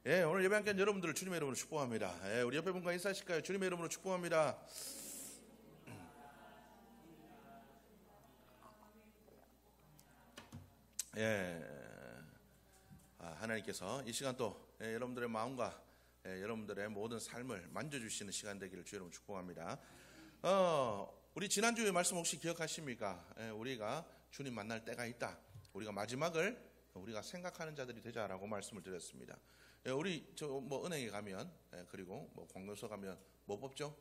예, 오늘 예배 함께한 여러분들을 주님의 이름으로 축복합니다. 예, 우리 옆에 분과 인사하실까요? 주님의 이름으로 축복합니다. 예, 하나님께서 이 시간 또 여러분들의 마음과 여러분들의 모든 삶을 만져주시는 시간 되기를 주 여러분 축복합니다. 우리 지난주에 말씀 혹시 기억하십니까? 우리가 주님 만날 때가 있다. 우리가 마지막을 우리가 생각하는 자들이 되자라고 말씀을 드렸습니다. 우리 은행에 가면 그리고 관공서 가면 뭐 뽑죠?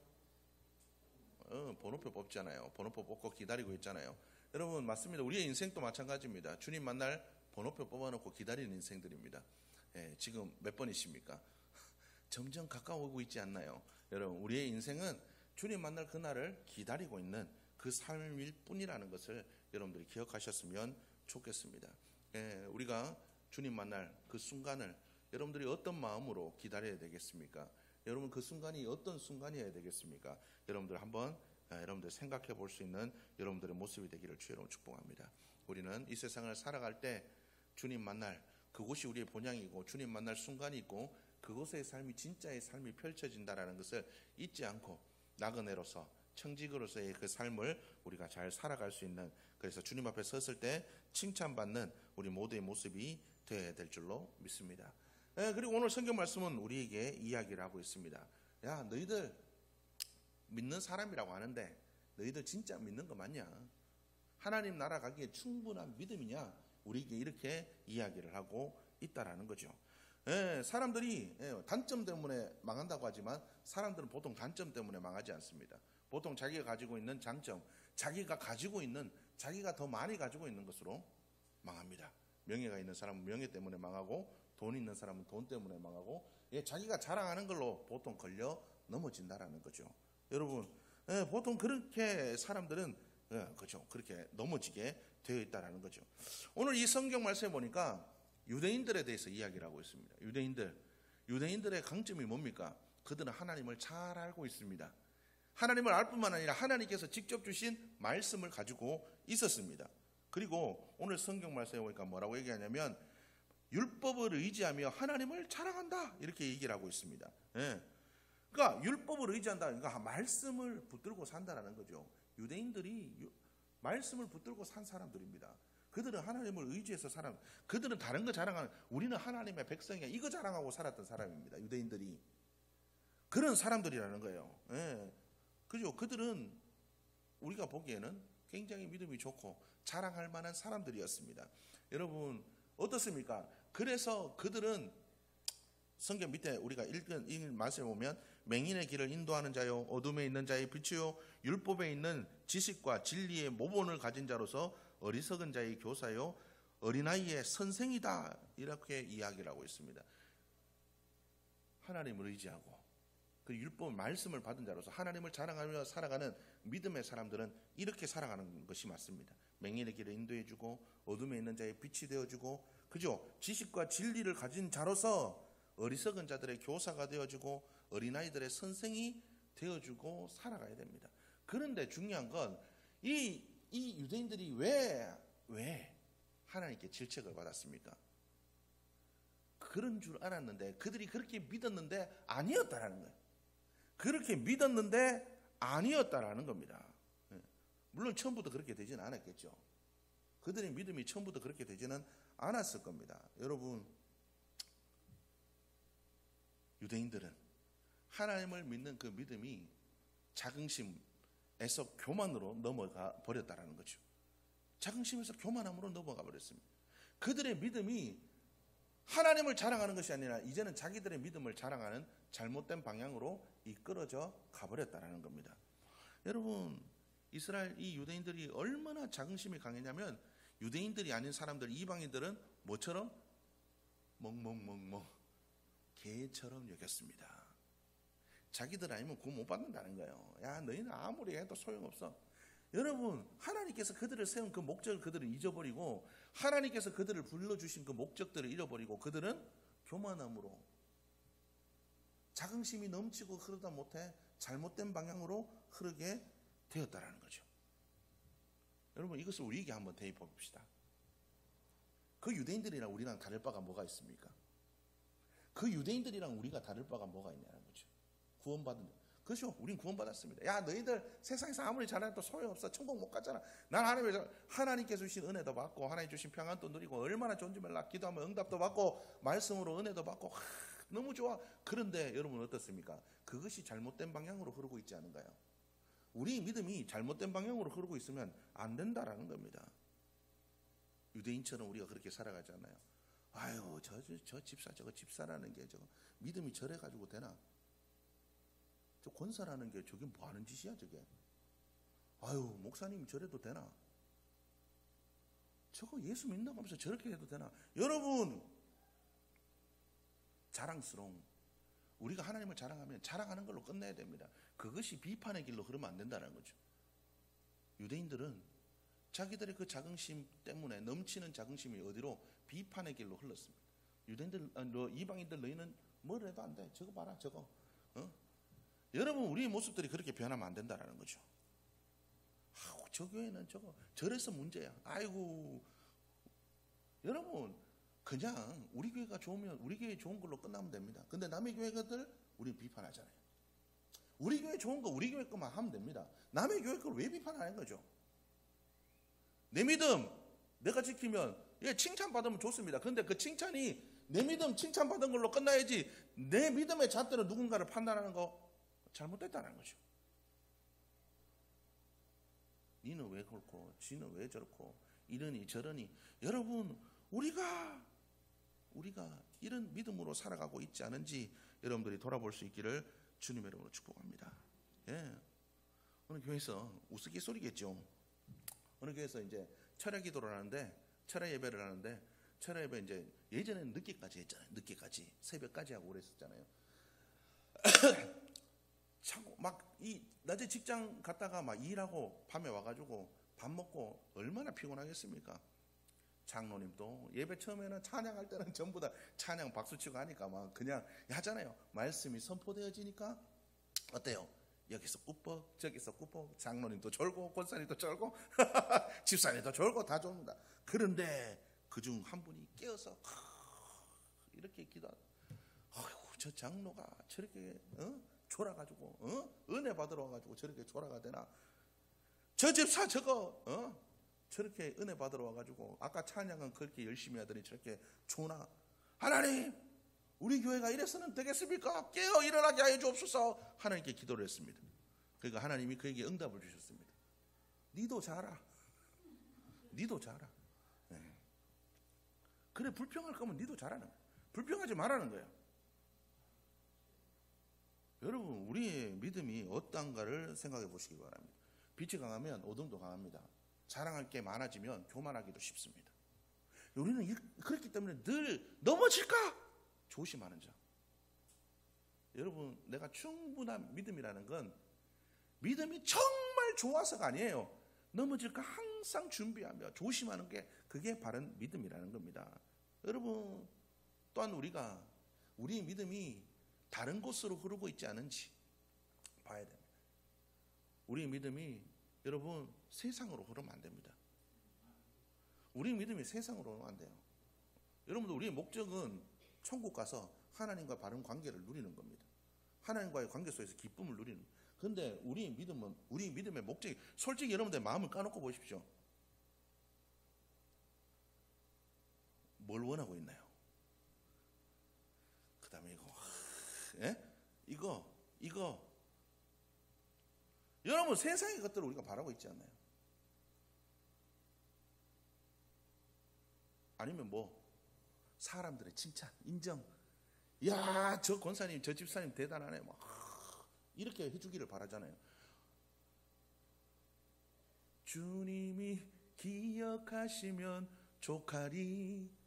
번호표 뽑잖아요. 번호표 뽑고 기다리고 있잖아요. 여러분 맞습니다. 우리의 인생도 마찬가지입니다. 주님 만날 번호표 뽑아놓고 기다리는 인생들입니다. 지금 몇 번이십니까? 점점 가까워오고 있지 않나요? 여러분 우리의 인생은 주님 만날 그날을 기다리고 있는 그 삶일 뿐이라는 것을 여러분들이 기억하셨으면 좋겠습니다. 우리가 주님 만날 그 순간을 여러분들이 어떤 마음으로 기다려야 되겠습니까? 여러분 그 순간이 어떤 순간이어야 되겠습니까? 여러분들 한번 여러분들 생각해 볼 수 있는 여러분들의 모습이 되기를 주 여러분 축복합니다. 우리는 이 세상을 살아갈 때 주님 만날 그곳이 우리의 본향이고 주님 만날 순간이 있고 그곳의 삶이 진짜의 삶이 펼쳐진다라는 것을 잊지 않고 나그네로서 청직으로서의 그 삶을 우리가 잘 살아갈 수 있는, 그래서 주님 앞에 섰을 때 칭찬받는 우리 모두의 모습이 되어야 될 줄로 믿습니다. 그리고 오늘 성경 말씀은 우리에게 이야기를 하고 있습니다. 야, 너희들 믿는 사람이라고 하는데 너희들 진짜 믿는 거 맞냐? 하나님 나라 가기에 충분한 믿음이냐? 우리에게 이렇게 이야기를 하고 있다라는 거죠. 사람들이 단점 때문에 망한다고 하지만 사람들은 보통 단점 때문에 망하지 않습니다. 보통 자기가 가지고 있는 장점, 자기가 더 많이 가지고 있는 것으로 망합니다. 명예가 있는 사람은 명예 때문에 망하고 돈 있는 사람은 돈 때문에 망하고 자기가 자랑하는 걸로 보통 걸려 넘어진다라는 거죠. 여러분 보통 그렇게 사람들은 그렇죠. 그렇게 넘어지게 되어 있다라는 거죠. 오늘 이 성경 말씀에 보니까 유대인들에 대해서 이야기를 하고 있습니다. 유대인들의 강점이 뭡니까? 그들은 하나님을 잘 알고 있습니다. 하나님을 알 뿐만 아니라 하나님께서 직접 주신 말씀을 가지고 있었습니다. 그리고 오늘 성경 말씀에 보니까 뭐라고 얘기하냐면 율법을 의지하며 하나님을 자랑한다 이렇게 얘기를 하고 있습니다. 그러니까 율법을 의지한다. 그러니까 말씀을 붙들고 산다라는 거죠. 유대인들이 말씀을 붙들고 산 사람들입니다. 그들은 하나님을 의지해서 그들은 다른 거 자랑하는, 우리는 하나님의 백성이야 이거 자랑하고 살았던 사람입니다. 유대인들이 그런 사람들이라는 거예요. 그죠? 그들은 우리가 보기에는 굉장히 믿음이 좋고 자랑할 만한 사람들이었습니다. 여러분 어떻습니까? 그래서 그들은 성경 밑에 우리가 읽은 말씀에 보면 맹인의 길을 인도하는 자요 어둠에 있는 자의 빛이요 율법에 있는 지식과 진리의 모본을 가진 자로서 어리석은 자의 교사요 어린아이의 선생이다 이렇게 이야기를 하고 있습니다. 하나님을 의지하고 그 율법 말씀을 받은 자로서 하나님을 자랑하며 살아가는 믿음의 사람들은 이렇게 살아가는 것이 맞습니다. 맹인의 길을 인도해주고 어둠에 있는 자의 빛이 되어주고 그죠? 지식과 진리를 가진 자로서 어리석은 자들의 교사가 되어주고 어린아이들의 선생이 되어주고 살아가야 됩니다. 그런데 중요한 건 이 유대인들이 왜 하나님께 질책을 받았습니까? 그런 줄 알았는데 그들이 그렇게 믿었는데 아니었다라는 거예요. 그렇게 믿었는데 아니었다라는 겁니다. 물론 처음부터 그렇게 되지는 않았겠죠. 그들의 믿음이 처음부터 그렇게 되지는 않았을 겁니다. 여러분 유대인들은 하나님을 믿는 그 믿음이 자긍심에서 교만으로 넘어가 버렸다라는 거죠. 자긍심에서 교만함으로 넘어가 버렸습니다. 그들의 믿음이 하나님을 자랑하는 것이 아니라 이제는 자기들의 믿음을 자랑하는 잘못된 방향으로 이끌어져 가버렸다라는 겁니다. 여러분 이스라엘 이 유대인들이 얼마나 자긍심이 강했냐면 유대인들이 아닌 사람들 이방인들은 뭐처럼 멍멍멍멍 개처럼 여겼습니다. 자기들 아니면 구원 못 받는다는 거예요. 야 너희는 아무리 해도 소용없어. 여러분 하나님께서 그들을 세운 그 목적을 그들은 잊어버리고 하나님께서 그들을 불러주신 그 목적들을 잃어버리고 그들은 교만함으로 자긍심이 넘치고 흐르다 못해 잘못된 방향으로 흐르게 되었다라는 거죠. 여러분 이것을 우리에게 한번 대입해 봅시다. 그 유대인들이랑 우리랑 다를 바가 뭐가 있습니까? 그 유대인들이랑 우리가 다를 바가 뭐가 있냐는 거죠. 구원받은 그렇죠. 우린 구원받았습니다. 야, 너희들 세상에서 아무리 잘해도 소용없어. 천국 못 가잖아. 난 하나님께서 주신 은혜도 받고 하나님 주신 평안도 누리고 얼마나 좋은지 몰라. 기도하면 응답도 받고 말씀으로 은혜도 받고 너무 좋아. 그런데 여러분 어떻습니까? 그것이 잘못된 방향으로 흐르고 있지 않은가요? 우리 믿음이 잘못된 방향으로 흐르고 있으면 안 된다라는 겁니다. 유대인처럼 우리가 그렇게 살아가잖아요. 아유, 저 집사, 저거 집사라는 게 저거 믿음이 저래 가지고 되나? 저 권사라는 게 저게 뭐 하는 짓이야, 저게? 아유, 목사님이 저래도 되나? 저거 예수 믿는다고 하면서 저렇게 해도 되나? 여러분, 자랑스러움. 우리가 하나님을 자랑하면 자랑하는 걸로 끝내야 됩니다. 그것이 비판의 길로 흐르면 안 된다는 거죠. 유대인들은 자기들의 그 자긍심 때문에 넘치는 자긍심이 어디로? 비판의 길로 흘렀습니다. 유대인들, 이방인들 너희는 뭘 해도 안 돼. 저거 봐라, 저거. 여러분, 우리의 모습들이 그렇게 변하면 안 된다는 거죠. 아우, 저 교회는 저래서 문제야. 아이고, 여러분, 그냥 우리 교회가 좋으면 우리 교회 좋은 걸로 끝나면 됩니다. 근데 남의 교회들 우리 비판하잖아요. 우리 교회 좋은 거 우리 교회 것만 하면 됩니다. 남의 교회 걸 왜 비판하는 거죠? 내 믿음 내가 지키면 칭찬받으면 좋습니다. 근데 그 칭찬이 내 믿음 칭찬받은 걸로 끝나야지 내 믿음의 잣대로 누군가를 판단하는 거 잘못됐다는 거죠. 니는 왜 그렇고 지는 왜 저렇고 이러니 저러니. 여러분, 우리가 이런 믿음으로 살아가고 있지 않은지 여러분들이 돌아볼 수 있기를 주님의 이름으로 축복합니다. 예. 어느 교회에서 우스갯소리겠죠. 어느 교회에서 이제 철야 기도를 하는데, 철야 예배를 하는데, 철야 예배 이제 예전에는 늦게까지 했잖아요. 늦게까지 새벽까지 하고 그랬었잖아요. 참 막 이 낮에 직장 갔다가 막 일하고 밤에 와가지고 밥 먹고 얼마나 피곤하겠습니까? 장로님도 예배 처음에는 찬양할 때는 전부 다 찬양 박수치고 하니까 막 그냥 하잖아요. 말씀이 선포되어지니까 어때요? 여기서 꾸벅 저기서 꾸벅, 장로님도 졸고 권사님도 졸고 집사님도 졸고 다 졸는다. 그런데 그중 한 분이 깨어서 이렇게 기도하다. 아이고, 저 장로가 저렇게 졸아가지고 은혜 받으러 와가지고 저렇게 졸아가 되나? 저 집사 저거 저렇게 은혜 받으러 와가지고 아까 찬양은 그렇게 열심히 하더니 저렇게 조나? 하나님, 우리 교회가 이래서는 되겠습니까? 깨어 일어나게 하여 주옵소서. 하나님께 기도를 했습니다. 그러니까 하나님이 그에게 응답을 주셨습니다. 니도 자라. 니도 자라. 네. 그래, 불평할 거면 니도 자라는 거야. 불평하지 말라는 거야. 여러분, 우리의 믿음이 어떠한가를 생각해 보시기 바랍니다. 빛이 강하면 어둠도 강합니다. 자랑할 게 많아지면 교만하기도 쉽습니다. 우리는 그렇기 때문에 늘 넘어질까 조심하는 자. 여러분, 내가 충분한 믿음이라는 건 믿음이 정말 좋아서가 아니에요. 넘어질까 항상 준비하며 조심하는 게 그게 바른 믿음이라는 겁니다. 여러분, 또한 우리 믿음이 다른 곳으로 흐르고 있지 않은지 봐야 됩니다. 우리 믿음이 여러분 세상으로 흐르면 안 됩니다. 우리 믿음이 세상으로 흐르면 안 돼요. 여러분들, 우리의 목적은 천국 가서 하나님과 바른 관계를 누리는 겁니다. 하나님과의 관계 속에서 기쁨을 누리는 겁니다. 그런데 우리 믿음의 목적이, 솔직히 여러분들 마음을 까놓고 보십시오. 뭘 원하고 있나요? 그 다음에 이거 여러분, 세상의 것들을 우리가 바라고 있지 않나요? 아니면 사람들의 칭찬, 인정. 야, 저 권사님, 저 집사님 대단하네. 이렇게 해주기를 바라잖아요. 주님이 기억하시면 족하리.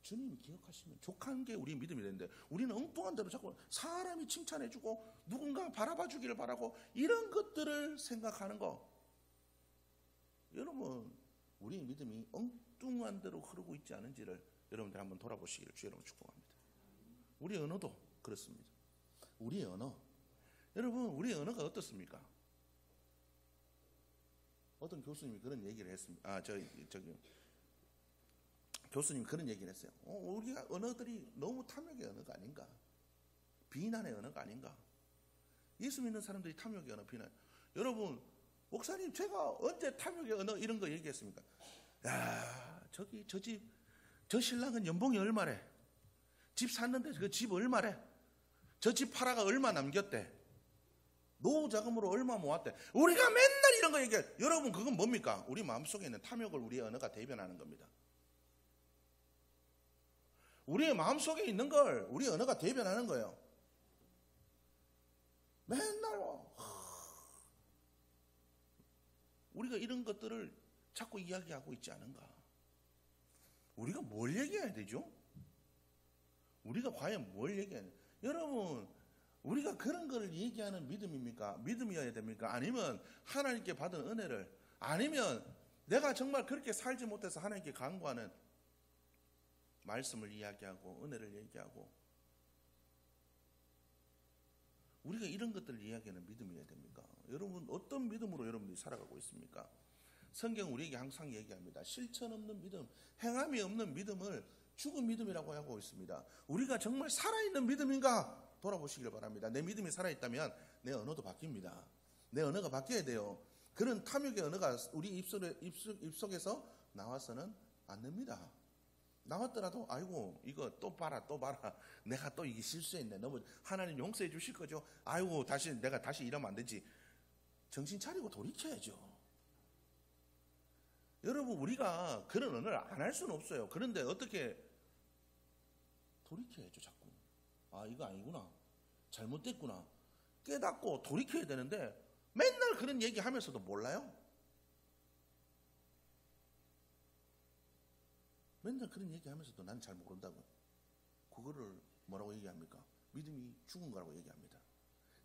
주님이 기억하시면 족한 게 우리 믿음이 되는데, 우리는 엉뚱한 대로 자꾸 사람이 칭찬해주고 누군가 바라봐 주기를 바라고 이런 것들을 생각하는 거. 여러분, 우리 믿음이 엉뚱한 대로 흐르고 있지 않은지를 여러분들 한번 돌아보시기를 주의 이름으로 축복합니다. 우리 언어도 그렇습니다. 우리의 언어, 여러분, 우리의 언어가 어떻습니까? 어떤 교수님이 그런 얘기를 했습니다. 저기 교수님 그런 얘기를 했어요. 우리가 언어들이 너무 탐욕의 언어가 아닌가, 비난의 언어가 아닌가. 예수 믿는 사람들이 탐욕의 언어, 비난. 여러분, 목사님 제가 언제 탐욕의 언어 이런 거 얘기했습니까? 야, 저기 저 집, 저 신랑은 연봉이 얼마래? 집 샀는데 그 집 얼마래? 저 집 팔아가 얼마 남겼대? 노후 자금으로 얼마 모았대? 우리가 맨날 이런 거 얘기해. 여러분, 그건 뭡니까? 우리 마음속에 있는 탐욕을 우리의 언어가 대변하는 겁니다. 우리의 마음속에 있는 걸 우리 언어가 대변하는 거예요. 맨날 우리가 이런 것들을 자꾸 이야기하고 있지 않은가? 우리가 뭘 얘기해야 되죠? 우리가 과연 뭘 얘기해야 돼요? 여러분, 우리가 그런 걸 얘기하는 믿음입니까? 믿음이어야 됩니까? 아니면 하나님께 받은 은혜를, 아니면 내가 정말 그렇게 살지 못해서 하나님께 간구하는 말씀을 이야기하고 은혜를 얘기하고, 우리가 이런 것들을 이야기하는 믿음이어야 됩니까? 여러분, 어떤 믿음으로 여러분들이 살아가고 있습니까? 성경 우리에게 항상 얘기합니다. 실천 없는 믿음, 행함이 없는 믿음을 죽은 믿음이라고 하고 있습니다. 우리가 정말 살아있는 믿음인가 돌아보시길 바랍니다. 내 믿음이 살아있다면 내 언어도 바뀝니다. 내 언어가 바뀌어야 돼요. 그런 탐욕의 언어가 우리 입속에서 나와서는 안 됩니다. 나왔더라도 아이고 이거 또 봐라 또 봐라, 내가 또 이게 실수했네, 너무 하나님 용서해 주실 거죠? 아이고 내가 다시 이러면 안 되지. 정신 차리고 돌이켜야죠. 여러분, 우리가 그런 언어를 안 할 수는 없어요. 그런데 어떻게 돌이켜야죠. 자꾸 이거 아니구나, 잘못됐구나 깨닫고 돌이켜야 되는데 맨날 그런 얘기하면서도 몰라요. 맨날 그런 얘기하면서도 난 잘 모른다고. 그거를 뭐라고 얘기합니까? 믿음이 죽은 거라고 얘기합니다.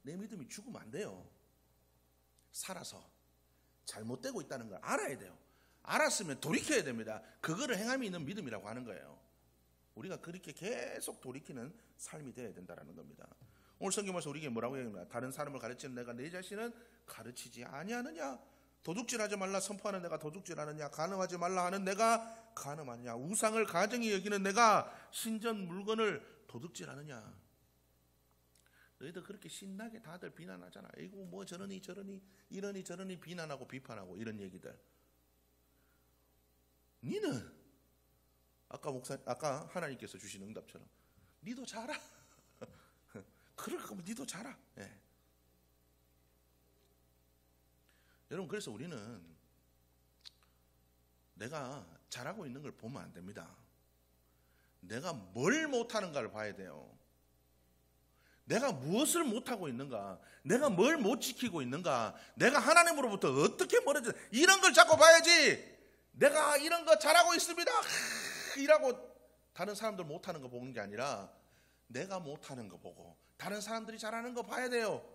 내 믿음이 죽으면 안 돼요. 살아서 잘못되고 있다는 걸 알아야 돼요. 알았으면 돌이켜야 됩니다. 그거를 행함이 있는 믿음이라고 하는 거예요. 우리가 그렇게 계속 돌이키는 삶이 되어야 된다는 겁니다. 오늘 성경 말씀 우리에게 뭐라고 얘기합니까? 다른 사람을 가르치는 내가 내 자신은 가르치지 아니하느냐? 도둑질하지 말라 선포하는 내가 도둑질하느냐? 간음하지 말라 하는 내가 간음하느냐? 우상을 가증히 여기는 내가 신전 물건을 도둑질하느냐? 너희들 그렇게 신나게 다들 비난하잖아. 이거 뭐 저러니 이러니 저러니 비난하고 비판하고 이런 얘기들. 니는 아까 하나님께서 주신 응답처럼 니도 자라. 그럴 거면 니도 자라. 예. 여러분, 그래서 우리는 내가 잘하고 있는 걸 보면 안 됩니다. 내가 뭘 못하는가를 봐야 돼요. 내가 무엇을 못하고 있는가, 내가 뭘 못 지키고 있는가, 내가 하나님으로부터 어떻게 멀어져, 이런 걸 자꾸 봐야지. 내가 이런 거 잘하고 있습니다 이라고 다른 사람들 못하는 거 보는 게 아니라 내가 못하는 거 보고 다른 사람들이 잘하는 거 봐야 돼요.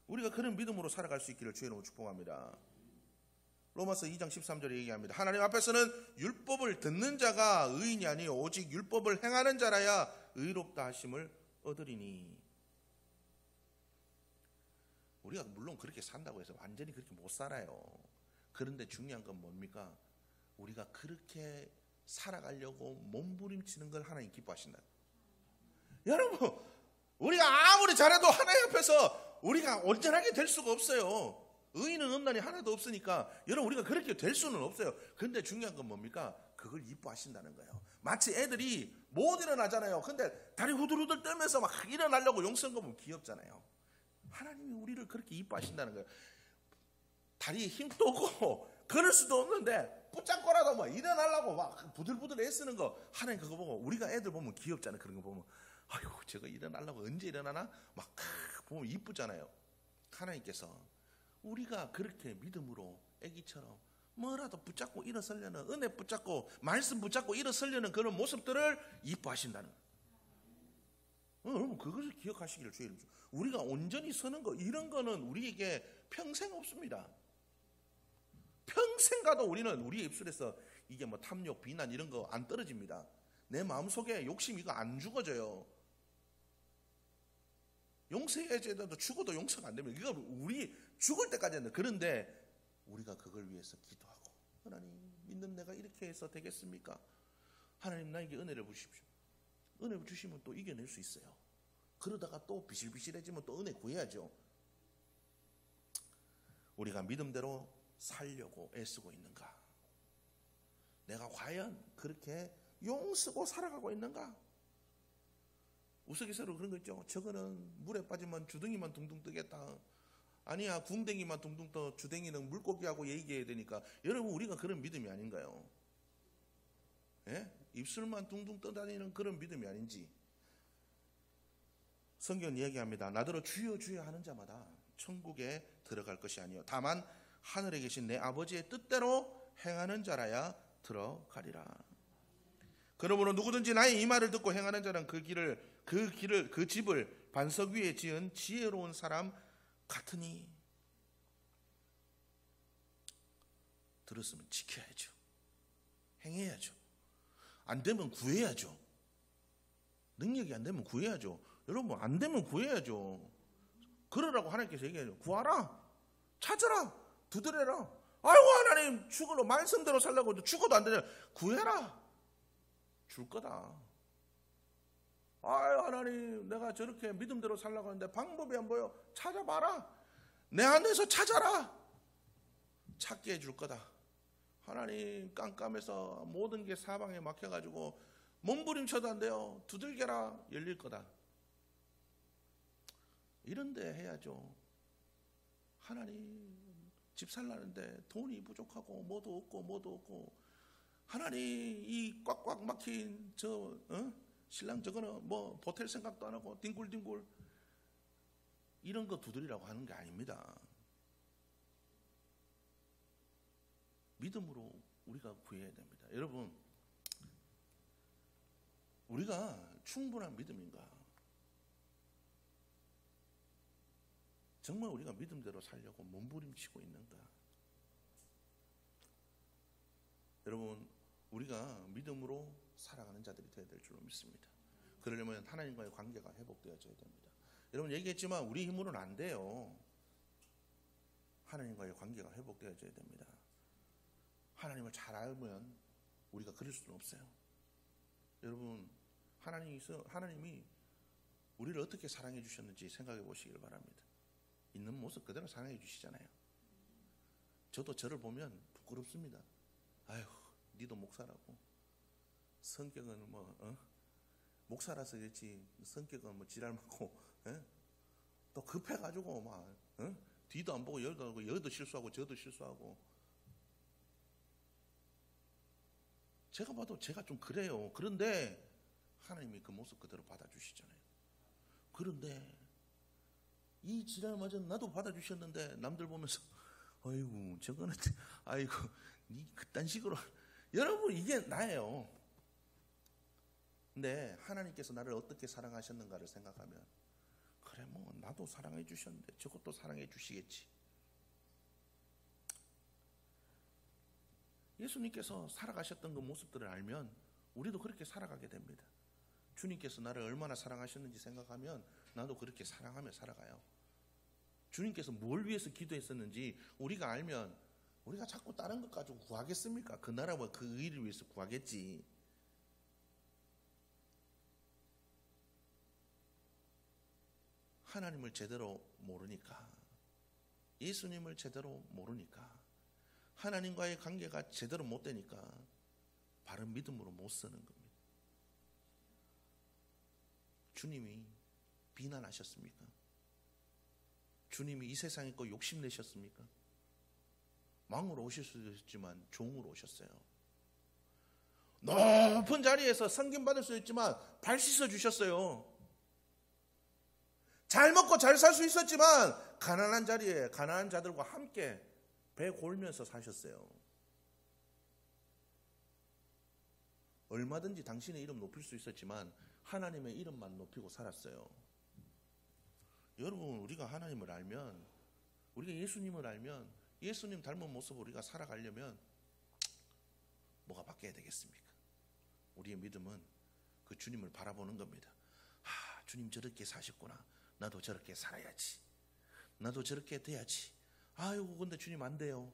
우리가 그런 믿음으로 살아갈 수 있기를 주의 이름으로 축복합니다. 로마서 2장 13절에 얘기합니다. 하나님 앞에서는 율법을 듣는 자가 의인이 아니요 오직 율법을 행하는 자라야 의롭다 하심을 얻으리니. 우리가 물론 그렇게 산다고 해서 완전히 그렇게 못 살아요. 그런데 중요한 건 뭡니까? 우리가 그렇게 살아가려고 몸부림치는 걸 하나님 기뻐하신다. 여러분, 우리가 아무리 잘해도 하나님 앞에서 우리가 온전하게 될 수가 없어요. 의인은 없나니 하나도 없으니까. 여러분, 우리가 그렇게 될 수는 없어요. 그런데 중요한 건 뭡니까? 그걸 이뻐하신다는 거예요. 마치 애들이 못 일어나잖아요. 근데 다리 후들후들 떨면서 막 일어나려고 용서한 거 보면 귀엽잖아요. 하나님이 우리를 그렇게 이뻐하신다는 거예요. 다리에 힘도 없고 걸을 수도 없는데 붙잡고라도 막 일어나려고 막 부들부들 애쓰는 거, 하나님 그거 보고 우리가 애들 보면 귀엽잖아요. 그런 거 보면 아이고 저거 일어나려고 언제 일어나나 막 보면 이쁘잖아요. 하나님께서 우리가 그렇게 믿음으로 애기처럼 뭐라도 붙잡고 일어서려는, 은혜 붙잡고 말씀 붙잡고 일어서려는 그런 모습들을 이뻐하신다는 거예요. 여러분, 그것을 기억하시기를 주의 이름으로. 우리가 온전히 서는 거, 이런 거는 우리에게 평생 없습니다. 평생 가도 우리는 우리의 입술에서 이게 뭐 탐욕, 비난 이런 거 안 떨어집니다. 내 마음속에 욕심 이거 안 죽어져요. 용서해야지 해도 죽어도 용서가 안 되면 이거 우리 죽을 때까지 한다. 그런데 우리가 그걸 위해서 기도하고, 하나님 믿는 내가 이렇게 해서 되겠습니까? 하나님 나에게 은혜를 주십시오. 은혜 주시면 또 이겨낼 수 있어요. 그러다가 또 비실비실해지면 또 은혜 구해야죠. 우리가 믿음대로 살려고 애쓰고 있는가? 내가 과연 그렇게 용쓰고 살아가고 있는가? 우스갯소리로 그런 거 있죠. 저거는 물에 빠지면 주둥이만 둥둥 뜨겠다. 아니야, 궁뎅이만 둥둥 떠. 주댕이는 물고기하고 얘기해야 되니까. 여러분, 우리가 그런 믿음이 아닌가요? 예? 입술만 둥둥 떠다니는 그런 믿음이 아닌지. 성경은 이야기합니다. 나더러 주여 주여 하는 자마다 천국에 들어갈 것이 아니요 다만 하늘에 계신 내 아버지의 뜻대로 행하는 자라야 들어가리라. 그러므로 누구든지 나의 이 말을 듣고 행하는 자는 그 집을 반석 위에 지은 지혜로운 사람 같으니. 들었으면 지켜야죠. 행해야죠. 안 되면 구해야죠. 능력이 안 되면 구해야죠. 여러분, 안 되면 구해야죠. 그러라고 하나님께서 얘기해요. 구하라, 찾아라, 두드려라. 아이고 하나님, 죽으러 말씀대로 살라고 해도 죽어도 안 되냐. 구해라, 줄 거다. 아유 하나님, 내가 저렇게 믿음대로 살라고 하는데 방법이 안 보여. 찾아봐라. 내 안에서 찾아라. 찾게 해줄 거다. 하나님, 깜깜해서 모든 게 사방에 막혀가지고 몸부림쳐도 안 돼요. 두들겨라. 열릴 거다. 이런데 해야죠. 하나님, 집 살라는데 돈이 부족하고 뭐도 없고 하나님, 이 꽉꽉 막힌 신랑 저거는 뭐 보탤 생각도 안 하고 뒹굴뒹굴 이런 거 두드리라고 하는 게 아닙니다. 믿음으로 우리가 구해야 됩니다. 여러분, 우리가 충분한 믿음인가? 정말 우리가 믿음대로 살려고 몸부림치고 있는가? 여러분, 우리가 믿음으로 살아가는 자들이 되어야 될 줄로 믿습니다. 그러려면 하나님과의 관계가 회복되어져야 됩니다. 여러분, 얘기했지만 우리 힘으로는 안 돼요. 하나님과의 관계가 회복되어져야 됩니다. 하나님을 잘 알면 우리가 그럴 수는 없어요. 여러분, 하나님이 우리를 어떻게 사랑해 주셨는지 생각해 보시길 바랍니다. 있는 모습 그대로 사랑해 주시잖아요. 저도 저를 보면 부끄럽습니다. 아휴, 니도 목사라고. 성격은 목사라서 그렇지 성격은 지랄 많고, 또 급해가지고 막 뒤도 안 보고 여기도 안 보고 여기도 실수하고 저도 실수하고. 제가 봐도 제가 좀 그래요. 그런데 하나님이 그 모습 그대로 받아주시잖아요. 그런데 이 지랄마저 나도 받아주셨는데 남들 보면서 아이고 저거는 아이고 니 그딴 식으로. 여러분, 이게 나예요. 근데 하나님께서 나를 어떻게 사랑하셨는가를 생각하면 그래, 뭐 나도 사랑해 주셨는데 저것도 사랑해 주시겠지. 예수님께서 살아가셨던 그 모습들을 알면 우리도 그렇게 살아가게 됩니다. 주님께서 나를 얼마나 사랑하셨는지 생각하면 나도 그렇게 사랑하며 살아가요. 주님께서 뭘 위해서 기도했었는지 우리가 알면 우리가 자꾸 다른 것 가지고 구하겠습니까? 그 나라와 그 의를 위해서 구하겠지. 하나님을 제대로 모르니까, 예수님을 제대로 모르니까, 하나님과의 관계가 제대로 못 되니까 바른 믿음으로 못 서는 겁니다. 주님이 비난하셨습니까? 주님이 이 세상에 거 욕심내셨습니까? 왕으로 오실 수도 있지만 종으로 오셨어요. 높은 자리에서 섬김받을 수도 있지만 발 씻어 주셨어요. 잘 먹고 잘 살 수 있었지만 가난한 자리에 가난한 자들과 함께 배 골면서 사셨어요. 얼마든지 당신의 이름 높일 수 있었지만 하나님의 이름만 높이고 살았어요. 여러분, 우리가 하나님을 알면, 우리가 예수님을 알면, 예수님 닮은 모습으로 우리가 살아가려면 뭐가 바뀌어야 되겠습니까? 우리의 믿음은 그 주님을 바라보는 겁니다. 주님 저렇게 사셨구나. 나도 저렇게 살아야지. 나도 저렇게 돼야지. 아이고 근데 주님 안 돼요.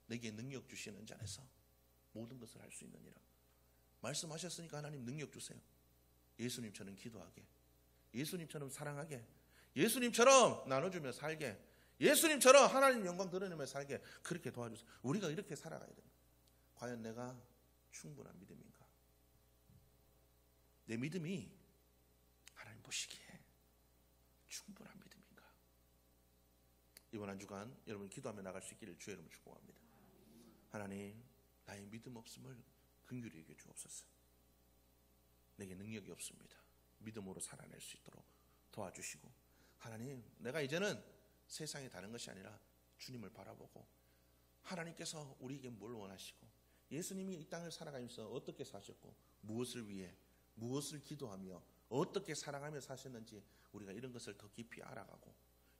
내게 능력 주시는 자에서 모든 것을 할 수 있느니라. 말씀하셨으니까 하나님 능력 주세요. 예수님처럼 기도하게, 예수님처럼 사랑하게, 예수님처럼 나눠주며 살게, 예수님처럼 하나님 영광 드러내며 살게 그렇게 도와주세요. 우리가 이렇게 살아가야 됩니다. 과연 내가 충분한 믿음인가? 내 믿음이 하나님 보시기에 충분한 믿음인가? 이번 한 주간 여러분 기도하며 나갈 수 있기를 주의 이름으로 축복합니다. 하나님, 나의 믿음 없음을 긍휼히 여겨 주옵소서. 내게 능력이 없습니다. 믿음으로 살아낼 수 있도록 도와주시고, 하나님, 내가 이제는 세상이 다른 것이 아니라 주님을 바라보고, 하나님께서 우리에게 뭘 원하시고, 예수님이 이 땅을 살아가면서 어떻게 사셨고, 무엇을 위해, 무엇을 기도하며 어떻게 사랑하며 사셨는지 우리가 이런 것을 더 깊이 알아가고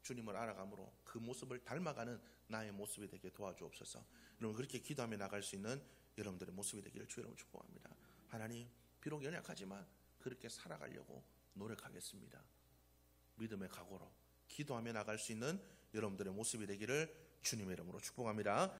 주님을 알아감으로 그 모습을 닮아가는 나의 모습이 되게 도와주옵소서. 여러분, 그렇게 기도하며 나갈 수 있는 여러분들의 모습이 되기를 주의 이름으로 축복합니다. 하나님, 비록 연약하지만 그렇게 살아가려고 노력하겠습니다. 믿음의 각오로 기도하며 나갈 수 있는 여러분들의 모습이 되기를 주님의 이름으로 축복합니다.